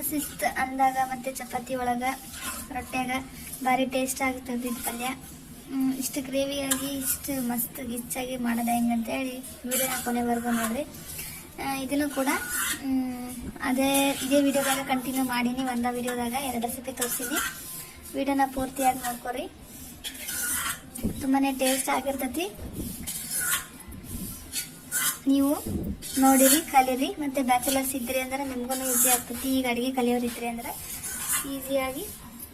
ಶಿಸ್ತು ಅಂದಾಗ ಮತ್ತು ಚಪಾತಿ ಒಳಗೆ ರೊಟ್ಯಾಗ ಭಾರಿ ಟೇಸ್ಟ್ ಆಗ್ತದೆ ಇದು ಪಲ್ಯ. ಇಷ್ಟು ಗ್ರೇವಿಯಾಗಿ ಇಷ್ಟು ಮಸ್ತ್ ಗಿಚ್ಚಾಗಿ ಮಾಡೋದು ಹೆಂಗಂತೇಳಿ ವಿಡಿಯೋನ ಕೊನೆವರೆಗೂ ನೋಡಿರಿ. ಇದನ್ನು ಕೂಡ ಇದೇ ವಿಡಿಯೋದಾಗ ಕಂಟಿನ್ಯೂ ಮಾಡೀನಿ. ಒಂದ ವಿಡಿಯೋದಾಗ 2 ರೆಸಿಪಿ ತೋರಿಸೀನಿ. ವಿಡಿಯೋನ ಪೂರ್ತಿಯಾಗಿ ನೋಡ್ಕೊರಿ, ತುಂಬಾ ಟೇಸ್ಟ್ ಆಗಿರ್ತೈತಿ. ನೀವು ನೋಡಿರಿ, ಕಲೀರಿ. ಮತ್ತು ಬ್ಯಾಚುಲರ್ಸ್ ಇದ್ರಿ ಅಂದ್ರೆ ನಿಮ್ಗೂ ಈಸಿ ಆಗ್ತೈತಿ. ಈಗ ಅಡುಗೆ ಕಲಿಯೋರು ಇದ್ರಿ ಅಂದ್ರೆ ಈಸಿಯಾಗಿ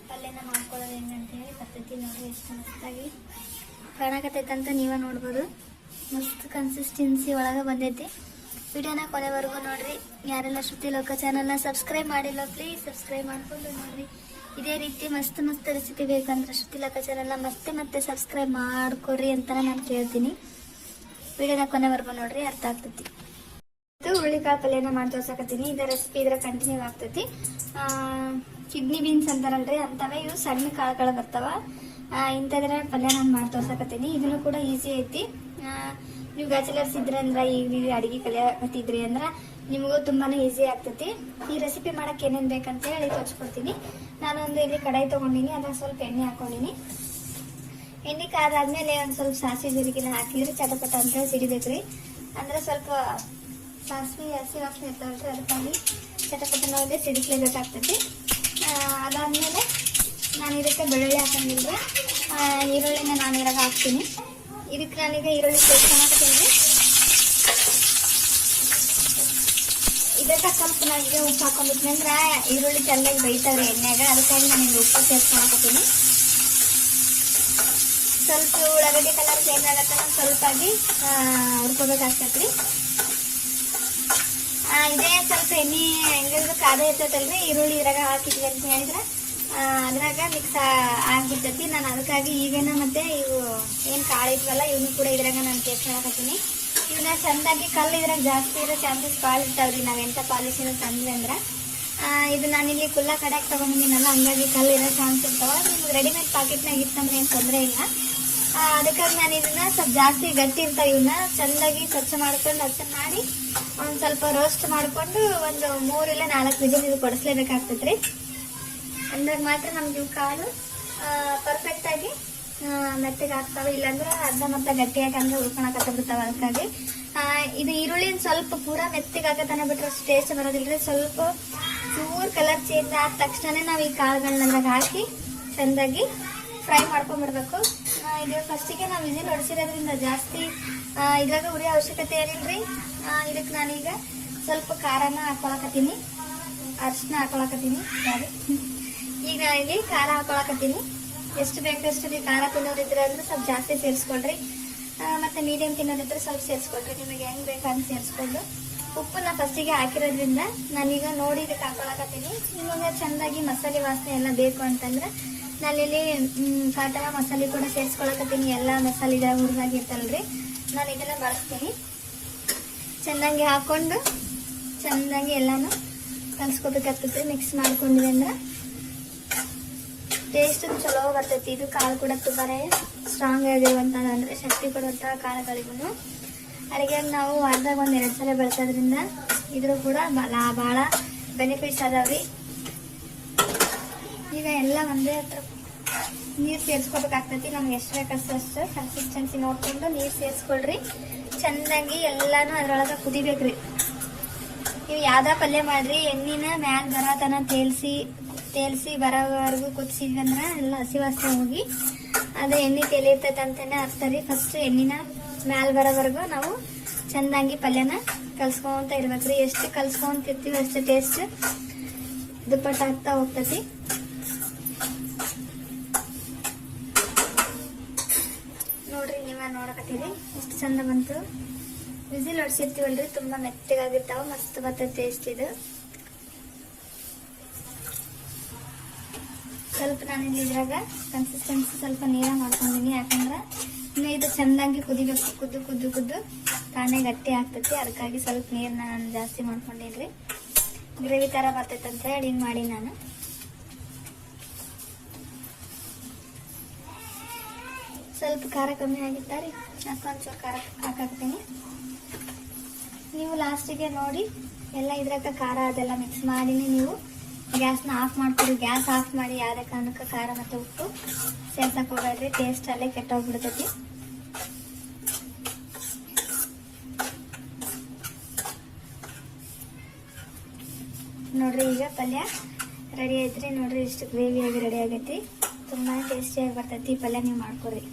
ಪಲ್ಯನ ಮಾಡ್ಕೊಳ್ಳೋದು ಹೆಂಗಂತ ಹೇಳಿ ಬರ್ತೈತಿ. ನೋಡಿರಿ ಎಷ್ಟು ಮಸ್ತಾಗಿ ಕಾಣಕತ್ತೈತಂತ ನೀವೇ ನೋಡ್ಬೋದು. ಮಸ್ತ್ ಕನ್ಸಿಸ್ಟೆನ್ಸಿ ಒಳಗೆ ಬಂದೈತಿ. ವಿಡಿಯೋನ ಕೊನೆವರೆಗೂ ನೋಡ್ರಿ. ಯಾರೆಲ್ಲ ಶ್ರುತಿ ಲೋಕ ಚಾನಲ್ನ ಸಬ್ಸ್ಕ್ರೈಬ್ ಮಾಡಿಲ್ಲ ಪ್ಲೀಸ್ ಸಬ್ಸ್ಕ್ರೈಬ್ ಮಾಡ್ಕೊಂಡು ನೋಡ್ರಿ. ಇದೇ ರೀತಿ ಮಸ್ತ್ ರೆಸಿಪಿ ಬೇಕಂದ್ರೆ ಶ್ರುತಿ ಲೋಕ ಚಾನಲ್ನ ಮತ್ತೆ ಸಬ್ಸ್ಕ್ರೈಬ್ ಮಾಡ್ಕೊಡ್ರಿ ಅಂತ ನಾನು ಕೇಳ್ತೀನಿ. ವಿಡಿಯೋನ ಕೊನೆವರೆಗೂ ನೋಡ್ರಿ, ಅರ್ಥ ಆಗ್ತೈತಿ. ಹುರುಳಿಕಾಳು ಪಲ್ಯನ ಮಾಡಿ ತೋರ್ಸಕತ್ತೀನಿ. ಇದರ ರೆಸಿಪಿ ಇದ್ರ ಕಂಟಿನ್ಯೂ ಆಗ್ತೈತಿ. ಕಿಡ್ನಿ ಬೀನ್ಸ್ ಅಂತಾರಲ್ರಿ, ಅಂತವೇ ಇವು ಸಣ್ಣ ಕಾಳುಗಳು ಬರ್ತಾವ. ಇಂಥದ್ರ ಪಲ್ಯ ನಾನು ಮಾಡಿ ತೋರ್ಸಕತ್ತೀನಿ. ಇದನ್ನು ಕೂಡ ಈಸಿ ಐತಿ. ನೀವು ಬ್ಯಾಚುಲರ್ಸ್ ಇದ್ರಿ ಅಂದ್ರೆ ಈಗ ಅಡಿಗೆ ಕಲಿಯಕತ್ತಿದ್ರಿ ಅಂದ್ರೆ ನಿಮಗೂ ತುಂಬಾನೇ ಈಸಿ ಆಗ್ತೈತಿ. ಈ ರೆಸಿಪಿ ಮಾಡಕ್ ಏನೇನ್ ಬೇಕಂತ ಹೇಳಿ ತೋರಿಸ್ಕೊಡ್ತೀನಿ. ನಾನೊಂದು ಇಲ್ಲಿ ಕಡಾಯಿ ತಗೊಂಡಿನಿ, ಅದ್ರ ಸ್ವಲ್ಪ ಎಣ್ಣೆ ಹಾಕೊಂಡಿನಿ. ಎಣ್ಣೆ ಕಾದಾದ್ಮೇಲೆ ಒಂದು ಸ್ವಲ್ಪ ಸಾಸಿವೆ ಜೀರಿಗೆನ ಹಾಕಿದ್ರೆ ಚಟಪಟ ಅಂತ ಸಿಡಿಬೇಕ್ರಿ. ಅಂದ್ರೆ ಸ್ವಲ್ಪ ಸಾಸಿವೆ ಹಸಿ ವಾಸನೆ ಇರ್ತಾವಲ್ರಿ, ಅದಕ್ಕಾಗಿ ಚಟಪಟ ನೋಡಿದ್ರೆ ಸಿಡಿಸ್ಲೇಬೇಕಾಗ್ತೈತಿ. ಅದಾದ್ಮೇಲೆ ನಾನು ಇದಕ್ಕೆ ಬೆಳ್ಳುಳ್ಳಿ ಹಾಕೊಂಡಿದ್ರೆ ಈರುಳ್ಳಿನ ನಾನು ಇದ್ರಾಗ ಹಾಕ್ತೀನಿ. ಇದಕ್ಕೆ ನಾನೀಗ ಈರುಳ್ಳಿ ಪೇಸ್ಟ್ ಹಾಕ್ತೀನಿ. ಇದಕ್ಕೆ ಸ್ವಲ್ಪ ನನಗೆ ಉಪ್ಪು ಹಾಕೊಂಡ್ಬಿಟ್ನಿ ಅಂದ್ರೆ ಈರುಳ್ಳಿ ಚೆನ್ನಾಗಿ ಬೇಯ್ತಾವ್ರಿ ಎಣ್ಣೆಯಾಗ, ಅದಕ್ಕಾಗಿ ನಾನು ಈಗ ಉಪ್ಪು ಪೇಸ್ಟ್ ಹಾಕೋತೀನಿ. ಸ್ವಲ್ಪ ಉಳ್ಳಾಗಡ್ಡಿ ಕಲರ್ ಚೇಂಜ್ ಆಗತ್ತ ಸ್ವಲ್ಪಾಗಿ ಹುರ್ಕೋಬೇಕಾಗ್ತೈತ್ರಿ. ಇದೇ ಸ್ವಲ್ಪ ಎಣ್ಣೆ ಹೆಂಗಿದ್ರು ಕಾದ ಇರ್ತೈತಲ್ರಿ, ಈರುಳ್ಳಿ ಇದ್ರಾಗ ಹಾಕಿದ್ವಿ ಅಂತ ಹೇಳಿದ್ರೆ ಅದ್ರಾಗ ಮಿಕ್ಸ್ ಆಗ್ಬಿಡ್ತೈತಿ. ನಾನು ಅದಕ್ಕಾಗಿ ಈಗೇನ ಮತ್ತೆ ಇವು ಏನು ಕಾಳು ಇದ್ವಲ್ಲ ಇವನು ಕೂಡ ಇದ್ರಾಗ ನಾನು ಟೇಸ್ಟ್ ಮಾಡಕತ್ತೀನಿ. ಇವನ್ನ ಚಂದಾಗಿ ಕಲ್ಲು ಇದ್ರಾಗ ಜಾಸ್ತಿ ಇರೋ ಚಾನ್ಸಸ್ ಭಾಳ ಇರ್ತಾವ್ರಿ. ನಾವೆಂಥ ಪಾಲಿಶಿನ ತಂದ್ವಿ ಅಂದ್ರೆ ಇದು ನಾನಿಲ್ಲಿ ಕುಲ್ಲ ಕಡೆಗೆ ತಗೊಂಡಿದ್ದೀನಲ್ಲ, ಹಂಗಾಗಿ ಕಲ್ಲು ಇರೋ ಚಾನ್ಸ್ ಇರ್ತಾವ. ನಿಮ್ಗೆ ರೆಡಿಮೇಡ್ ಪಾಕೆಟ್ನಾಗ ಇತ್ತಂದ್ರೆ ಏನು ತೊಂದರೆ ಇಲ್ಲ. ಅದಕ್ಕಾಗಿ ನಾನು ಇದನ್ನ ಸ್ವಲ್ಪ ಜಾಸ್ತಿ ಗಟ್ಟಿ ಇರ್ತಾವೆ, ಇವನ್ನ ಚಂದಾಗಿ ಸ್ವಚ್ಛ ಮಾಡ್ಕೊಂಡು ಹಚ್ಚ ಮಾಡಿ ಒಂದು ಸ್ವಲ್ಪ ರೋಸ್ಟ್ ಮಾಡಿಕೊಂಡು ಒಂದು 3 ಇಲ್ಲ 4 ವಿಜಿಲ್ ಇದು ಕೊಡಿಸ್ಲೇಬೇಕಾಗ್ತೈತ್ರಿ. ಅಂದಾಗ ಮಾತ್ರ ನಮ್ಗೆ ಇವು ಕಾಳು ಪರ್ಫೆಕ್ಟ್ ಆಗಿ ಮೆತ್ತಗೆ ಆಗ್ತಾವೆ. ಇಲ್ಲಾಂದ್ರೆ ಅರ್ಧ ಗಟ್ಟಿಯಾಗಿ ಅಂದ್ರೆ ಉಳ್ಕೊಳಕತ್ತಿರ್ತಾವ. ಅದಕ್ಕಾಗಿ ಇದು ಈರುಳ್ಳಿನ ಸ್ವಲ್ಪ ಪೂರಾ ಮೆತ್ತಗೆ ಆಗತ್ತಾನೆ ಬಿಟ್ರೆ ಟೇಸ್ಟ್ ಬರೋದಿಲ್ರಿ. ಸ್ವಲ್ಪ ಚೂರ್ ಕಲರ್ ಚೇಂಜ್ ಆದ ತಕ್ಷಣ ನಾವು ಈ ಕಾಳುಗಳನ್ನ ಹಾಕಿ ಚಂದಾಗಿ ಫ್ರೈ ಮಾಡ್ಕೊಂಡ್ಬಿಡ್ಬೇಕು. ಇದು ಫಸ್ಟಿಗೆ ನಾವು ವಿಜಿಲ್ ಹೊಡಿಸಿರೋದ್ರಿಂದ ಜಾಸ್ತಿ ಇದ್ರಾಗ ಉರಿ ಅವಶ್ಯಕತೆ ಏನಿಲ್ರಿ. ಇದಕ್ಕೆ ನಾನೀಗ ಸ್ವಲ್ಪ ಖಾರನ ಹಾಕೊಳಕತ್ತೀನಿ, ಅರಿಶಿನ ಹಾಕೊಳಕತ್ತೀನಿ. ಈಗ ನಾನಿಲ್ಲಿ ಖಾರ ಹಾಕೊಳಕತ್ತೀನಿ. ಎಷ್ಟು ಬೇಕಷ್ಟು ನೀವು ಖಾರ ತಿನ್ನೋದಿದ್ರೆ ಅಂದ್ರೆ ಸ್ವಲ್ಪ ಜಾಸ್ತಿ ಸೇರಿಸ್ಕೊಳ್ರಿ, ಮತ್ತೆ ಮೀಡಿಯಂ ತಿನ್ನೋದಿದ್ರೆ ಸ್ವಲ್ಪ ಸೇರಿಸ್ಕೊಳ್ರಿ. ನಿಮಗೆ ಹೆಂಗ್ ಬೇಕಂತ ಸೇರಿಸ್ಕೊಂಡು ಉಪ್ಪನ್ನ ಫಸ್ಟಿಗೆ ಹಾಕಿರೋದ್ರಿಂದ ನಾನೀಗ ನೋಡಿ ಇದಕ್ಕೆ ಹಾಕೊಳಕತ್ತೀನಿ. ನಿಮಗೆ ಚಂದಾಗಿ ಮಸಾಲೆ ವಾಸನೆ ಎಲ್ಲ ಬೇಕು ಅಂತಂದ್ರೆ ನಾನಿಲ್ಲಿ ಕಾಟನ ಮಸಾಲೆ ಕೂಡ ಸೇರಿಸ್ಕೊಳಕತ್ತೀನಿ. ಎಲ್ಲ ಮಸಾಲೆ ಹುರಿದಾಗಿರ್ತಲ್ರಿ, ನಾನು ಇದನ್ನ ಬಳಸ್ತೀನಿ. ಚೆನ್ನಾಗಿ ಹಾಕೊಂಡು ಚೆನ್ನಾಗಿ ಎಲ್ಲಾನು ಕಲ್ಸ್ಕೊಬೇಕಾಗ್ತೈತಿ. ಮಿಕ್ಸ್ ಮಾಡ್ಕೊಂಡಿವಿ ಅಂದ್ರೆ ಟೇಸ್ಟ್ ಚಲೋ ಬರ್ತೈತಿ. ಇದು ಕಾಳು ಕೂಡ ತುಂಬಾನೇ ಸ್ಟ್ರಾಂಗ್ ಆಗಿರುವಂತ ಅಂದ್ರೆ ಶಕ್ತಿ ಕೊಡುವಂತಹ ಕಾಳುಗಳಿಗೂ ಅಡುಗೆಯಾಗ ನಾವು ವಾರದಾಗ 1-2 ಸಲ ಬಳಸೋದ್ರಿಂದ ಇದ್ರೂ ಕೂಡ ಭಾಳ ಬೆನಿಫಿಟ್ಸ್ ಅದಾವ್ರಿ. ಈಗ ಎಲ್ಲ ಒಂದೇ ಹತ್ರ ನೀರು ಸೇರಿಸ್ಕೋಬೇಕಾಗ್ತೈತಿ. ನಮ್ಗೆ ಎಷ್ಟು ಬೇಕಷ್ಟು ಕನ್ಸಿಸ್ಟೆನ್ಸಿ ನೋಡ್ಕೊಂಡು ನೀರು ಸೇರಿಸ್ಕೊಳ್ರಿ. ಚಂದಾಗಿ ಎಲ್ಲಾನು ಅದ್ರೊಳಗೆ ಕುದಿಬೇಕ್ರಿ. ನೀವು ಯಾವ್ದ ಪಲ್ಯ ಮಾಡ್ರಿ, ಎಣ್ಣಿನ ಮ್ಯಾಲ ಬರತನ ತೇಲ್ಸಿ ಬರೋವರೆಗೂ ಕುದಿಸಿದ್ವಿ ಅಂದ್ರೆ ಎಲ್ಲ ಹಸಿ ವಾಸನೆ ಹೋಗಿ ಅದು ಎಣ್ಣೆ ತೇಲಿರ್ತೈತೆ ಅಂತಾನೆ ಅರ್ಥರಿ. ಫಸ್ಟ್ ಎಣ್ಣಿನ ಮ್ಯಾಲ ಬರೋವರೆಗೂ ನಾವು ಚಂದಾಗಿ ಪಲ್ಯನ ಕಲ್ಸ್ಕೊಂತ ಇರ್ಬೇಕ್ರಿ. ಎಷ್ಟು ಕಲ್ಸ್ಕೊಂತಿರ್ತೀವಿ ಅಷ್ಟು ಟೇಸ್ಟ್ ದುಪ್ಪಟ್ಟ ಆಗ್ತಾ ಹೋಗ್ತೈತಿ. ನೋಡ್ರಿ, ನೀವೇ ನೋಡಕತ್ತೀರಿ ಎಷ್ಟು ಚಂದ ಬಂತು. ವಿಸಿಲ್ ಹೊಡ್ಸಿರ್ತೀವಲ್ರಿ, ತುಂಬಾ ಮೆತ್ತಗಾಗಿರ್ತಾವ, ಮಸ್ತ್ ಬರ್ತೈತೆ ಟೇಸ್ಟ್. ಇದು ಸ್ವಲ್ಪ ನಾನಿಲ್ಲಿ ಇದ್ರಾಗ ಕನ್ಸಿಸ್ಟೆನ್ಸಿ ಸ್ವಲ್ಪ ನೀರ ಮಾಡ್ಕೊಂಡಿನಿ. ಯಾಕಂದ್ರೆ ಇನ್ನು ಇದು ಚಂದಾಗಿ ಕುದಿಬೇಕು. ಕುದ್ದು ತಾನೇ ಗಟ್ಟಿ ಆಗ್ತೈತಿ. ಅದಕ್ಕಾಗಿ ಸ್ವಲ್ಪ ನೀರನ್ನ ನಾನು ಜಾಸ್ತಿ ಮಾಡ್ಕೊಂಡಿದ್ರಿ. ಗ್ರೇವಿ ತರ ಬರ್ತೈತೆ ಅಂತ ಹೇಳಿ ಹಿಂಗೆ ಮಾಡಿ ನಾನು ಸ್ವಲ್ಪ ಖಾರ ಕಮ್ಮಿ ಆಗಿತ್ತಾರೆ, ಒಂಚೂರು ಖಾರ ಹಾಕಾಕ್ತೀನಿ. ನೀವು ಲಾಸ್ಟಿಗೆ ನೋಡಿ ಎಲ್ಲ ಇದ್ರಾಗ ಖಾರ ಅದೆಲ್ಲ ಮಿಕ್ಸ್ ಮಾಡಿನಿ ನೀವು ಗ್ಯಾಸ್ನ ಆಫ್ ಮಾಡ್ಕೊರಿ. ಗ್ಯಾಸ್ ಆಫ್ ಮಾಡಿ ಯಾವುದೇ ಕಾರಣಕ್ಕೆ ಖಾರ ಮತ್ತು ಉಪ್ಪು ಸೇರ್ಸಕ್ಕೆ ಹೋಗ್ಬೇಡ್ರಿ, ಟೇಸ್ಟ್ ಅಲ್ಲೇ ಕೆಟ್ಟೋಗ್ಬಿಡ್ತೈತಿ. ನೋಡ್ರಿ ಈಗ ಪಲ್ಯ ರೆಡಿ ಐತ್ರಿ. ನೋಡ್ರಿ ಇಷ್ಟು ಗ್ರೇವಿಯಾಗಿ ರೆಡಿ ಆಗೈತಿ. ತುಂಬಾ ಟೇಸ್ಟಿಯಾಗಿ ಬರ್ತೈತಿ ಪಲ್ಯ, ನೀವು ಮಾಡ್ಕೊರಿ.